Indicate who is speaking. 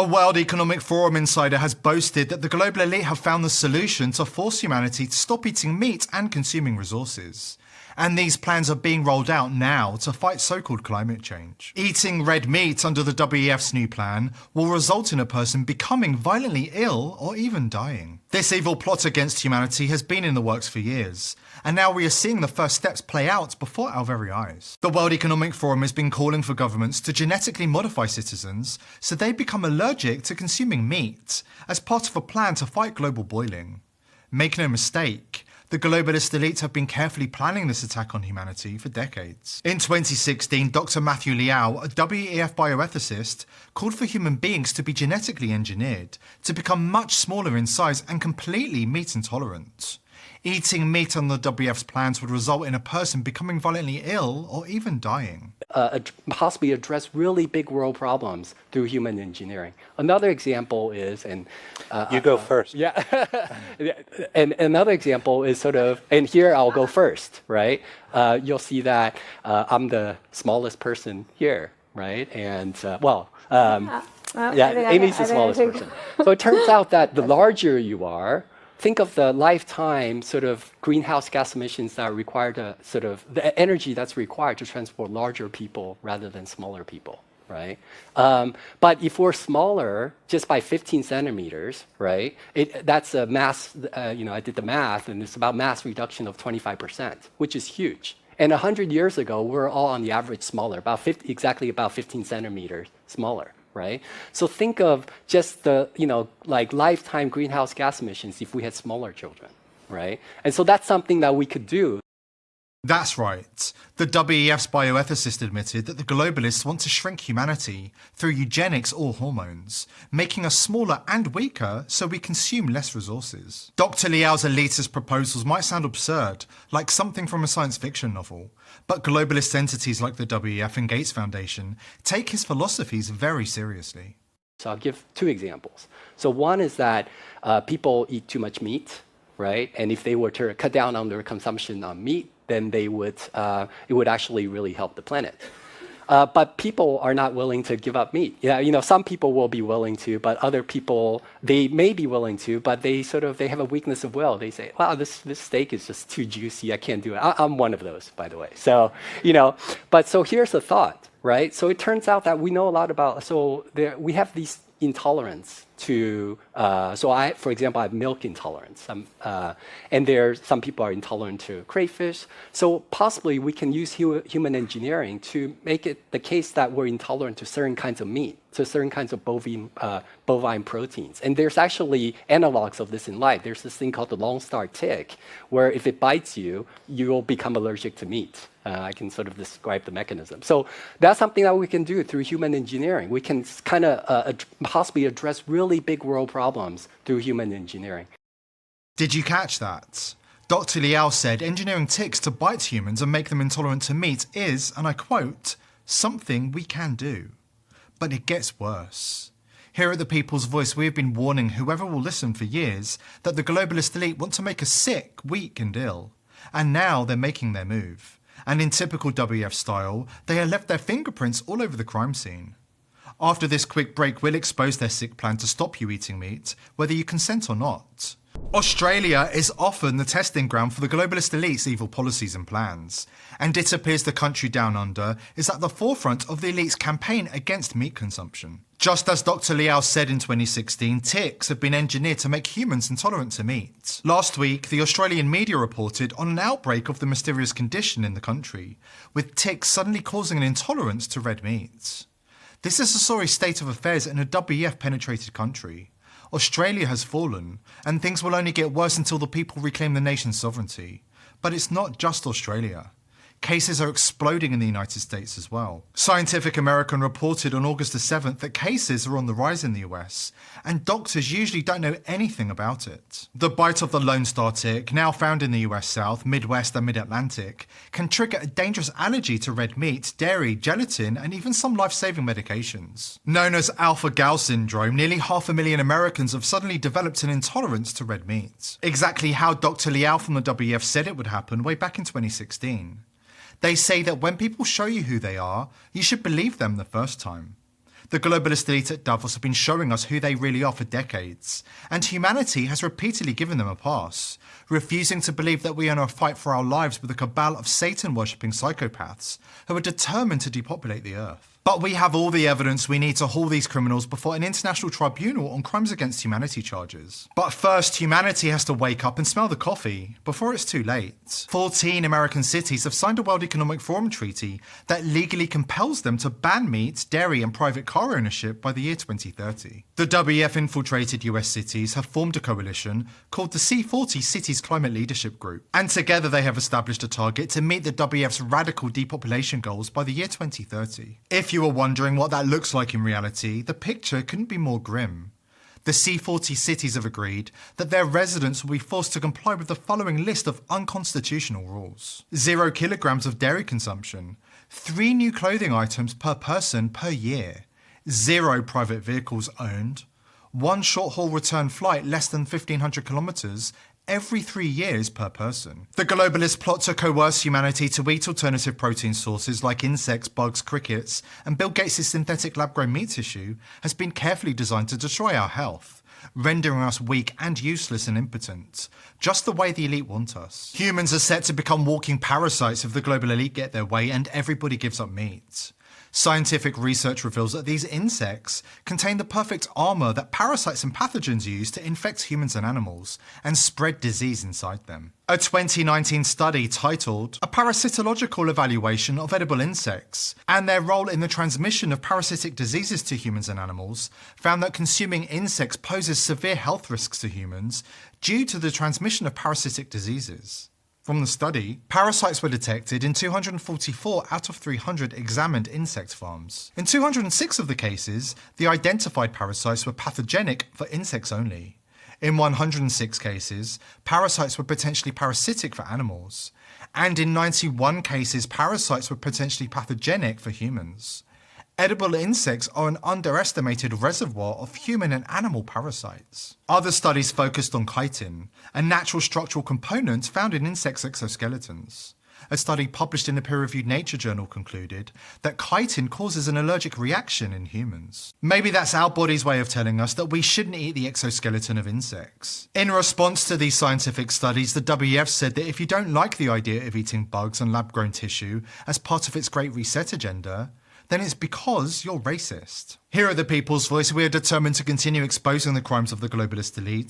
Speaker 1: A World Economic Forum insider has boasted that the global elite have found the solution to force humanity to stop eating meat and consuming resources. And these plans are being rolled out now to fight so-called climate change. Eating red meat under the WEF's new plan will result in a person becoming violently ill or even dying. This evil plot against humanity has been in the works for years, and now we are seeing the first steps play out before our very eyes. The World Economic Forum has been calling for governments to genetically modify citizens so they become allergic to consuming meat as part of a plan to fight global boiling. Make no mistake, the globalist elite have been carefully planning this attack on humanity for decades. In 2016, Dr. Matthew Liao, a WEF bioethicist, called for human beings to be genetically engineered to become much smaller in size and completely meat intolerant. Eating meat on the WEF's plans would result in a person becoming violently ill or even dying.
Speaker 2: Possibly address really big world problems through human engineering. Another example is,
Speaker 3: you go first.
Speaker 2: Yeah, and another example is and here I'll go first, right? You'll see that I'm the smallest person here, right? And Amy's the smallest person. So it turns out that the larger you are, think of the lifetime greenhouse gas emissions that are required to the energy that's required to transport larger people rather than smaller people, right? But if we're smaller, just by 15 centimeters, right? That's a mass, I did the math, and it's about mass reduction of 25%, which is huge. And 100 years ago, we're all on the average smaller, exactly about 15 centimeters smaller. Right? So think of just the, lifetime greenhouse gas emissions if we had smaller children, right? And so that's something that we could do.
Speaker 1: That's right. The WEF's bioethicist admitted that the globalists want to shrink humanity through eugenics or hormones, making us smaller and weaker so we consume less resources. Dr. Liao's elitist proposals might sound absurd, like something from a science fiction novel, but globalist entities like the WEF and Gates Foundation take his philosophies very seriously.
Speaker 2: So I'll give two examples. So one is that people eat too much meat, right? And if they were to cut down on their consumption of meat, then it would actually really help the planet. But people are not willing to give up meat. Yeah, some people will be willing to, but other people, they may be willing to, but they have a weakness of will. They say, wow, this steak is just too juicy. I can't do it. I'm one of those, by the way. So, so here's the thought, right? So it turns out that we know a lot about, we have these intolerance to, for example, I have milk intolerance, and some people are intolerant to crayfish. So possibly we can use human engineering to make it the case that we're intolerant to certain kinds of meat, to certain kinds of bovine proteins. And there's actually analogs of this in life. There's this thing called the Lone Star tick, where if it bites you, you'll become allergic to meat. I can describe the mechanism. So that's something that we can do through human engineering. We can possibly address really big world problems through human engineering.
Speaker 1: Did you catch that? Dr. Liao said engineering ticks to bite humans and make them intolerant to meat is, and I quote, something we can do. But it gets worse. Here at The People's Voice, we have been warning whoever will listen for years that the globalist elite want to make us sick, weak and ill. And now they're making their move. And in typical WEF style, they have left their fingerprints all over the crime scene. After this quick break, we'll expose their sick plan to stop you eating meat, whether you consent or not. Australia is often the testing ground for the globalist elite's evil policies and plans, and it appears the country down under is at the forefront of the elite's campaign against meat consumption. Just as Dr. Liao said in 2016, ticks have been engineered to make humans intolerant to meat. Last week, the Australian media reported on an outbreak of the mysterious condition in the country, with ticks suddenly causing an intolerance to red meat. This is a sorry state of affairs in a WEF-penetrated country. Australia has fallen, and things will only get worse until the people reclaim the nation's sovereignty. But it's not just Australia. Cases are exploding in the United States as well. Scientific American reported on August the 7th that cases are on the rise in the US, and doctors usually don't know anything about it. The bite of the Lone Star tick, now found in the US South, Midwest and Mid-Atlantic, can trigger a dangerous allergy to red meat, dairy, gelatin, and even some life-saving medications. Known as alpha-gal syndrome, nearly 500,000 Americans have suddenly developed an intolerance to red meat. Exactly how Dr. Liao from the WEF said it would happen way back in 2016. They say that when people show you who they are, you should believe them the first time. The globalist elite at Davos have been showing us who they really are for decades, and humanity has repeatedly given them a pass, refusing to believe that we are in a fight for our lives with a cabal of Satan-worshipping psychopaths who are determined to depopulate the Earth. But we have all the evidence we need to haul these criminals before an international tribunal on crimes against humanity charges. But first, humanity has to wake up and smell the coffee before it's too late. 14 American cities have signed a World Economic Forum treaty that legally compels them to ban meat, dairy and private car ownership by the year 2030. The WEF infiltrated US cities have formed a coalition called the C40 Cities Climate Leadership Group, and together they have established a target to meet the WEF's radical depopulation goals by the year 2030. If you are wondering what that looks like in reality, the picture couldn't be more grim. The C40 cities have agreed that their residents will be forced to comply with the following list of unconstitutional rules. 0 kilograms of dairy consumption, 3 new clothing items per person per year, 0 private vehicles owned, 1 short-haul return flight less than 1,500 kilometers every 3 years per person. The globalists plot to coerce humanity to eat alternative protein sources like insects, bugs, crickets, and Bill Gates' synthetic lab-grown meat tissue has been carefully designed to destroy our health, rendering us weak and useless and impotent, just the way the elite want us. Humans are set to become walking parasites if the global elite get their way and everybody gives up meat. Scientific research reveals that these insects contain the perfect armor that parasites and pathogens use to infect humans and animals and spread disease inside them. A 2019 study titled A Parasitological Evaluation of Edible Insects and Their Role in the Transmission of Parasitic Diseases to Humans and Animals found that consuming insects poses severe health risks to humans due to the transmission of parasitic diseases. From the study, parasites were detected in 244 out of 300 examined insect farms. In 206 of the cases, the identified parasites were pathogenic for insects only. In 106 cases, parasites were potentially parasitic for animals. And in 91 cases, parasites were potentially pathogenic for humans. Edible insects are an underestimated reservoir of human and animal parasites. Other studies focused on chitin, a natural structural component found in insects' exoskeletons. A study published in the peer-reviewed Nature journal concluded that chitin causes an allergic reaction in humans. Maybe that's our body's way of telling us that we shouldn't eat the exoskeleton of insects. In response to these scientific studies, the WEF said that if you don't like the idea of eating bugs and lab-grown tissue as part of its Great Reset agenda, then it's because you're racist. Here at The People's Voice, we are determined to continue exposing the crimes of the globalist elite